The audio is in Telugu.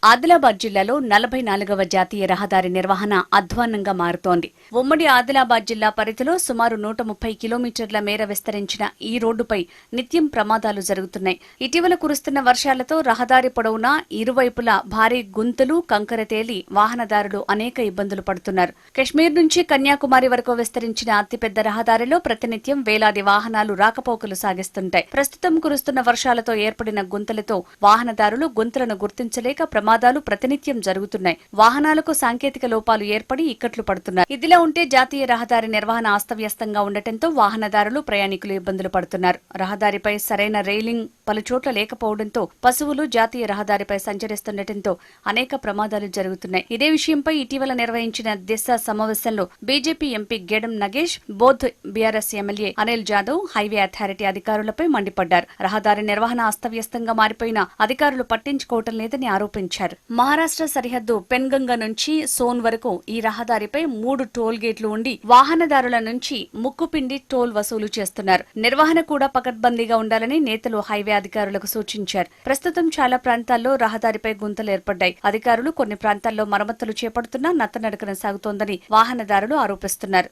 ఆదిలాబాద్ జిల్లాలో 44వ జాతీయ రహదారి నిర్వహణ అధ్వాన్నంగా మారుతోంది. ఉమ్మడి ఆదిలాబాద్ జిల్లా పరిధిలో సుమారు 130 కిలోమీటర్ల మేర విస్తరించిన ఈ రోడ్డుపై నిత్యం ప్రమాదాలు జరుగుతున్నాయి. ఇటీవల కురుస్తున్న వర్షాలతో రహదారి పొడవునా ఇరువైపులా భారీ గుంతలు, కంకర తేలి వాహనదారులు అనేక ఇబ్బందులు పడుతున్నారు. కశ్మీర్ నుంచి కన్యాకుమారి వరకు విస్తరించిన అతిపెద్ద రహదారిలో ప్రతినిత్యం వేలాది వాహనాలు రాకపోకలు సాగిస్తుంటాయి. ప్రస్తుతం కురుస్తున్న వర్షాలతో ఏర్పడిన గుంతలతో వాహనదారులు గుంతలను గుర్తించలేక ప్రమాదాలు ప్రతినిత్యం జరుగుతున్నాయి. వాహనాలకు సాంకేతిక లోపాలు ఏర్పడి ఇక్కట్లు పడుతున్నారు. ఇదిలా ఉంటే జాతీయ రహదారి నిర్వహణ అస్తవ్యస్తంగా ఉండటంతో వాహనదారులు, ప్రయాణికులు ఇబ్బందులు పడుతున్నారు. రహదారిపై సరైన రైలింగ్ పలుచోట్ల లేకపోవడంతో పశువులు జాతీయ రహదారిపై సంచరిస్తుండటంతో అనేక ప్రమాదాలు జరుగుతున్నాయి. ఇదే విషయంపై ఇటీవల నిర్వహించిన దిశ సమావేశంలో BJP MP Gedam Nagesh, Bodh BRS MLA Anil Jadhav highway authority అధికారులపై మండిపడ్డారు. రహదారి నిర్వహణ అస్తవ్యస్తంగా మారిపోయిన అధికారులు పట్టించుకోవటం లేదని ఆరోపించారు. మహారాష్ట్ర సరిహద్దు పెన్గంగ నుంచి సోన్ వరకు ఈ రహదారిపై 3 టోల్ గేట్లు ఉండి వాహనదారుల నుంచి ముక్కుపిండి టోల్ వసూలు చేస్తున్నారు. నిర్వహణ కూడా పకడ్బందీగా ఉండాలని నేతలు హైవే అధికారులకు సూచించారు. ప్రస్తుతం చాలా ప్రాంతాల్లో రహదారిపై గుంతలు ఏర్పడ్డాయి. అధికారులు కొన్ని ప్రాంతాల్లో మరమ్మతులు చేపడుతున్నా నత్తనడకన సాగుతోందని వాహనదారులు ఆరోపిస్తున్నారు.